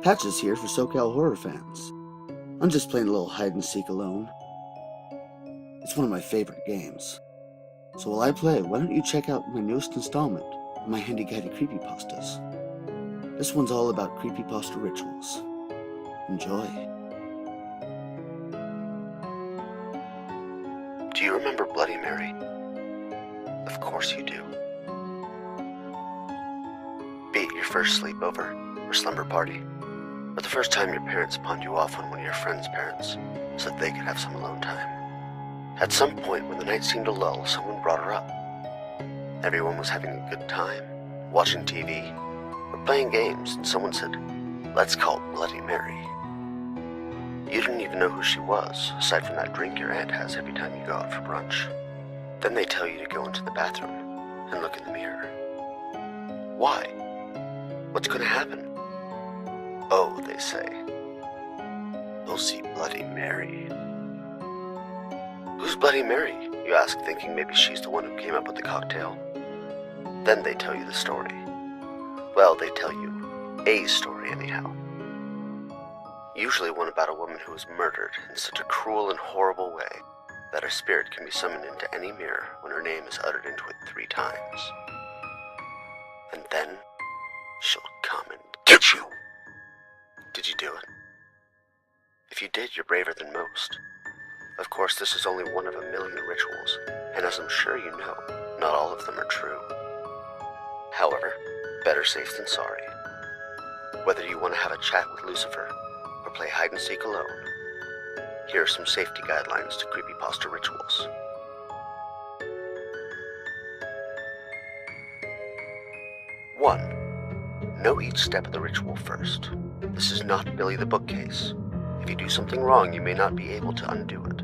Patches here for SoCal Horror fans. I'm just playing a little hide-and-seek alone. It's one of my favorite games. So while I play, why don't you check out my newest installment of my handy-guided creepypastas. This one's all about creepypasta rituals. Enjoy. Do you remember Bloody Mary? Of course you do. Be it your first sleepover or slumber party, or the first time your parents pawned you off on one of your friends' parents so that they could have some alone time. At some point when the night seemed to lull, someone brought her up. Everyone was having a good time, watching TV, or playing games, and someone said, "Let's call Bloody Mary." You didn't even know who she was, aside from that drink your aunt has every time you go out for brunch. Then they tell you to go into the bathroom and look in the mirror. Why? What's going to happen? Oh, they say, you'll see Bloody Mary. Who's Bloody Mary? You ask, thinking maybe she's the one who came up with the cocktail. Then they tell you the story. Well, they tell you a story anyhow. Usually one about a woman who was murdered in such a cruel and horrible way that her spirit can be summoned into any mirror when her name is uttered into it 3 times. And then she'll come and get you. Did you do it? If you did, you're braver than most. Of course, this is only one of a million rituals, and as I'm sure you know, not all of them are true. However, better safe than sorry. Whether you want to have a chat with Lucifer or play hide-and-seek alone, here are some safety guidelines to creepypasta rituals. 1. Know each step of the ritual first. This is not Billy the Bookcase. If you do something wrong, you may not be able to undo it.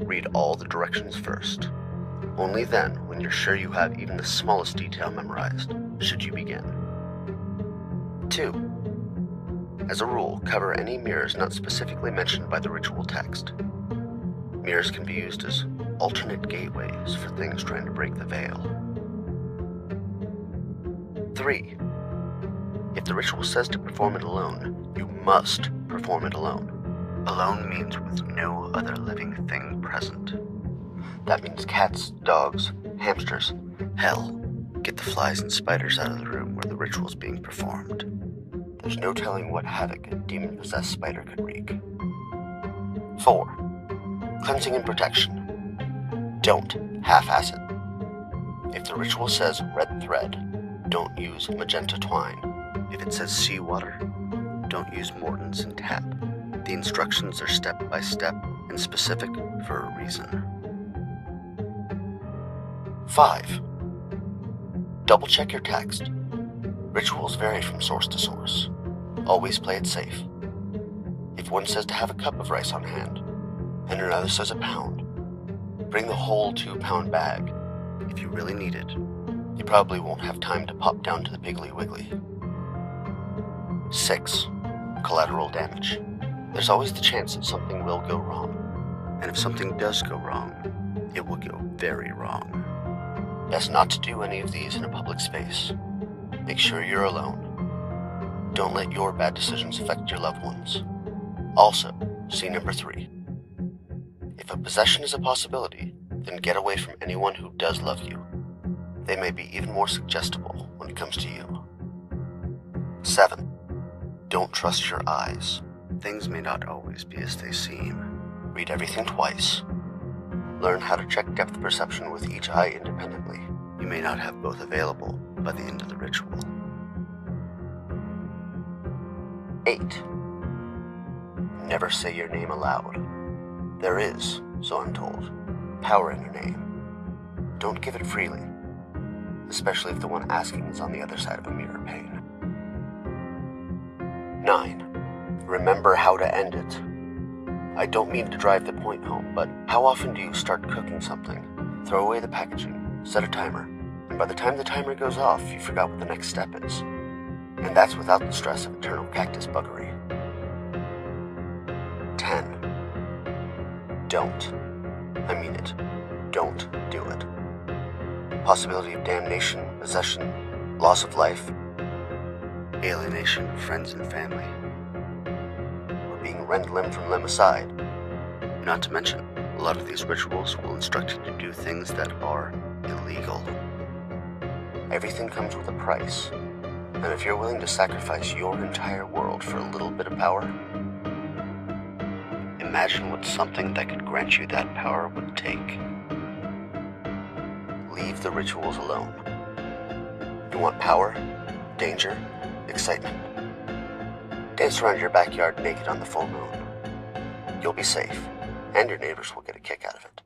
Read all the directions first. Only then, when you're sure you have even the smallest detail memorized, should you begin. 2. As a rule, cover any mirrors not specifically mentioned by the ritual text. Mirrors can be used as alternate gateways for things trying to break the veil. 3. If the ritual says to perform it alone, you must perform it alone. Alone means with no other living thing present. That means cats, dogs, hamsters. Hell, get the flies and spiders out of the room where the ritual is being performed. There's no telling what havoc a demon-possessed spider could wreak. 4. Cleansing and protection. Don't half-ass it. If the ritual says red thread, don't use magenta twine. If it says seawater, don't use Morton's and tap. The instructions are step by step and specific for a reason. 5. Double check your text. Rituals vary from source to source. Always play it safe. If one says to have a cup of rice on hand, and another says a pound, bring the whole 2-pound bag. If you really need it, you probably won't have time to pop down to the Piggly Wiggly. 6. Collateral damage. There's always the chance that something will go wrong. And if something does go wrong, it will go very wrong. Best not to do any of these in a public space. Make sure you're alone. Don't let your bad decisions affect your loved ones. Also, see number 3. If a possession is a possibility, then get away from anyone who does love you. They may be even more suggestible when it comes to you. 7. Don't trust your eyes. Things may not always be as they seem. Read everything twice. Learn how to check depth perception with each eye independently. You may not have both available by the end of the ritual. 8. Never say your name aloud. There is, so I'm told, power in your name. Don't give it freely, especially if the one asking is on the other side of a mirror pane. 9. Remember how to end it. I don't mean to drive the point home, but how often do you start cooking something, throw away the packaging, set a timer, and by the time the timer goes off, you forgot what the next step is? And that's without the stress of eternal cactus buggery. 10. Don't. I mean it. Don't do it. Possibility of damnation, possession, loss of life, alienation of friends and family, rend limb from limb aside. Not to mention, a lot of these rituals will instruct you to do things that are illegal. Everything comes with a price, and if you're willing to sacrifice your entire world for a little bit of power, imagine what something that could grant you that power would take. Leave the rituals alone. You want power, danger, excitement? Dance around your backyard naked on the full moon. You'll be safe, and your neighbors will get a kick out of it.